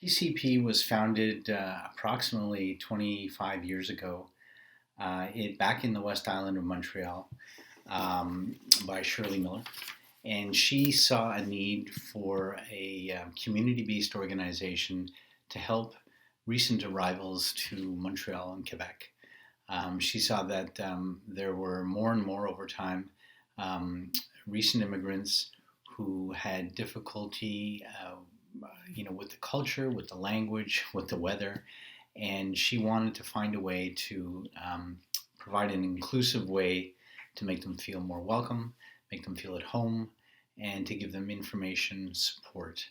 PCP was founded approximately 25 years ago, back in the West Island of Montreal, by Shirley Miller. And she saw a need for a community-based organization to help recent arrivals to Montreal and Quebec. She saw that there were more and more over time recent immigrants who had difficulty, with the culture, with the language, with the weather, and she wanted to find a way to provide an inclusive way to make them feel more welcome, make them feel at home, and to give them information, support,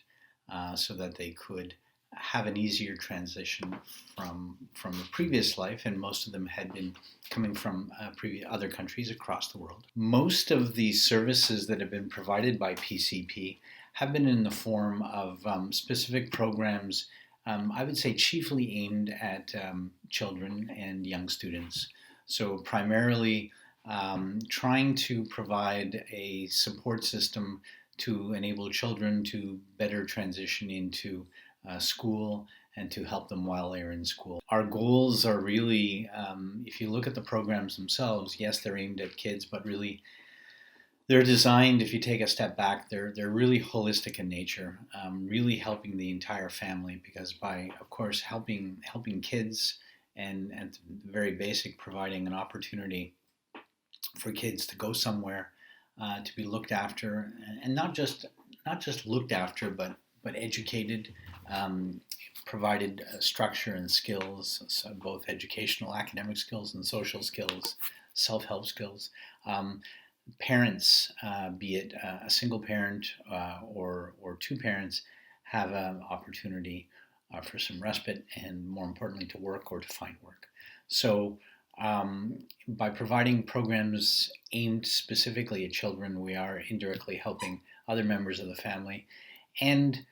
so that they could have an easier transition from a previous life, and most of them had been coming from other countries across the world. Most of the services that have been provided by PCP have been in the form of specific programs, I would say chiefly aimed at children and young students. So primarily trying to provide a support system to enable children to better transition into school and to help them while they're in school. Our goals are really, if you look at the programs themselves, yes, they're aimed at kids, but really they're designed, if you take a step back, they're really holistic in nature, really helping the entire family, because by, of course, helping kids and at the very basic, providing an opportunity for kids to go somewhere, to be looked after, and not just looked after, but educated, provided structure and skills, so both educational, academic skills, and social skills, self-help skills. Parents, be it a single parent or two parents, have an opportunity for some respite, and more importantly, to work or to find work. So by providing programs aimed specifically at children, we are indirectly helping other members of the family. And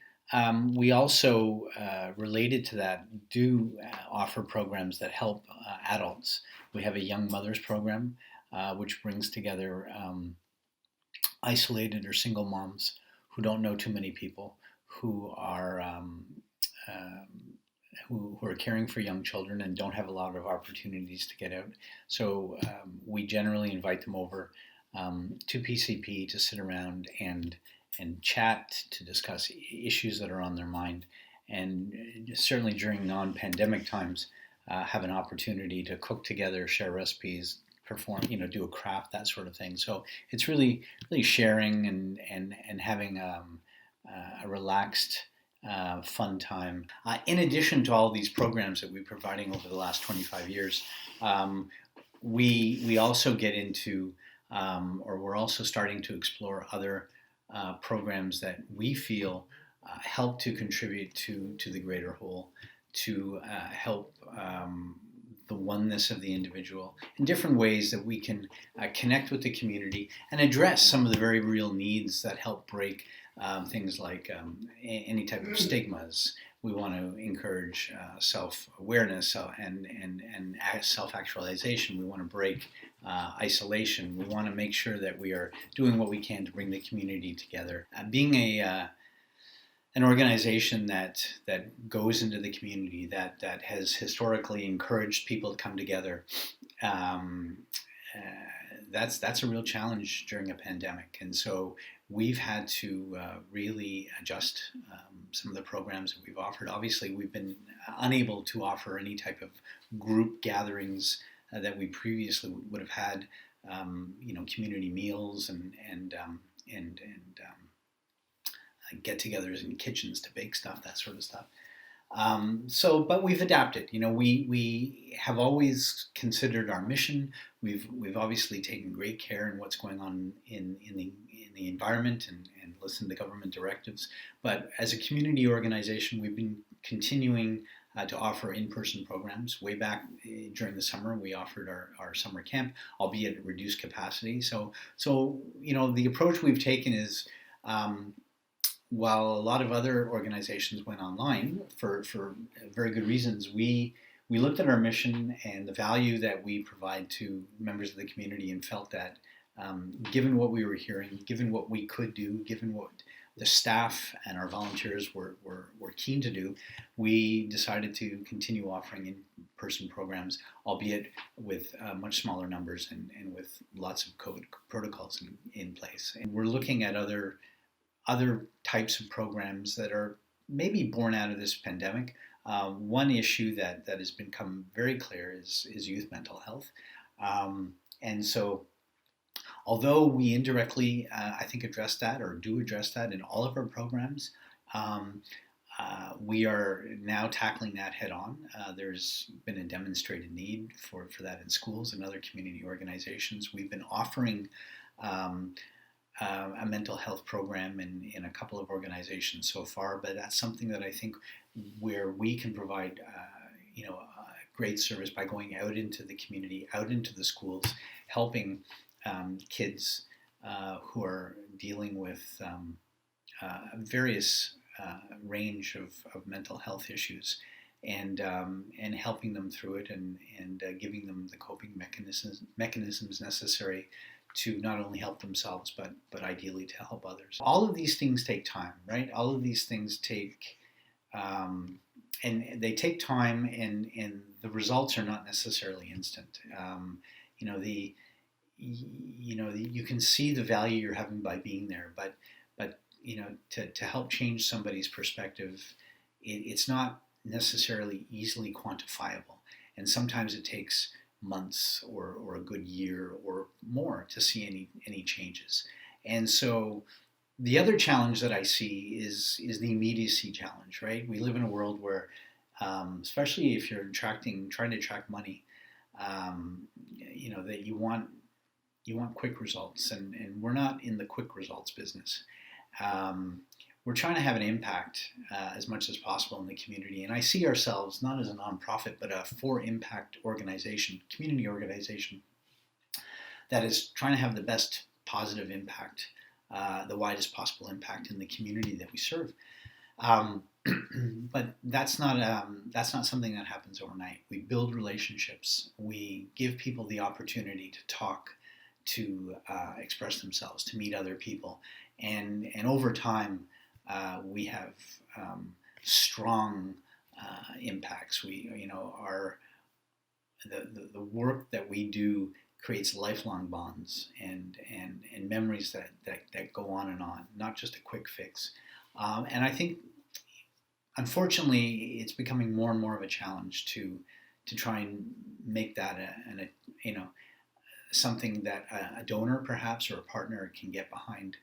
we also, related to that, do offer programs that help adults. We have a Young Mothers program, which brings together isolated or single moms who don't know too many people, who are who are caring for young children and don't have a lot of opportunities to get out. So we generally invite them over to PCP to sit around and chat, to discuss issues that are on their mind, and certainly during non-pandemic times, have an opportunity to cook together, share recipes, perform, do a craft, that sort of thing. So it's really sharing and having a relaxed, fun time. In addition to all these programs that we're providing over the last 25 years, we also get into, or we're also starting to explore other programs that we feel help to contribute to the greater whole, to help the oneness of the individual in different ways that we can connect with the community and address some of the very real needs that help break things like any type of stigmas. We want to encourage self-awareness and self-actualization. We want to break isolation. We want to make sure that we are doing what we can to bring the community together. Being an organization that goes into the community, that has historically encouraged people to come together, that's a real challenge during a pandemic. And so we've had to really adjust some of the programs that we've offered. Obviously, we've been unable to offer any type of group gatherings that we previously would have had, community meals and get-togethers in kitchens to bake stuff, that sort of stuff. But we've adapted. We have always considered our mission. We've obviously taken great care in what's going on in the environment and listened to government directives. But as a community organization, we've been continuing to offer in-person programs. Way back during the summer, we offered our summer camp, albeit at reduced capacity. So the approach we've taken is, while a lot of other organizations went online for very good reasons, we looked at our mission and the value that we provide to members of the community, and felt that given what we were hearing, given what we could do, given what the staff and our volunteers were keen to do, we decided to continue offering in-person programs, albeit with much smaller numbers and with lots of COVID protocols in place. And we're looking at other types of programs that are maybe born out of this pandemic. One issue that has become very clear is youth mental health. And so although we indirectly, I think, address that or do address that in all of our programs, we are now tackling that head on. There's been a demonstrated need for that in schools and other community organizations. We've been offering a mental health program in a couple of organizations so far, but that's something that I think where we can provide great service by going out into the community, out into the schools, helping kids who are dealing with various range of mental health issues, and helping them through it, and giving them the coping mechanisms necessary to not only help themselves but ideally to help others. All of these things take time, right? All of these things take and they take time, and the results are not necessarily instant. You can see the value you're having by being there, but to help change somebody's perspective, it's not necessarily easily quantifiable, and sometimes it takes months or a good year or more to see any changes. And so the other challenge that I see is the immediacy challenge, right? We live in a world where, especially if you're trying to attract money, that you want quick results, and we're not in the quick results business. We're trying to have an impact as much as possible in the community, and I see ourselves not as a nonprofit, but a for-impact organization, community organization that is trying to have the best positive impact, the widest possible impact in the community that we serve. But that's not something that happens overnight. We build relationships. We give people the opportunity to talk, to express themselves, to meet other people, and over time we have strong impacts. The work that we do creates lifelong bonds and memories that go on, not just a quick fix. And I think, unfortunately, it's becoming more and more of a challenge to try and make that something that a donor perhaps or a partner can get behind.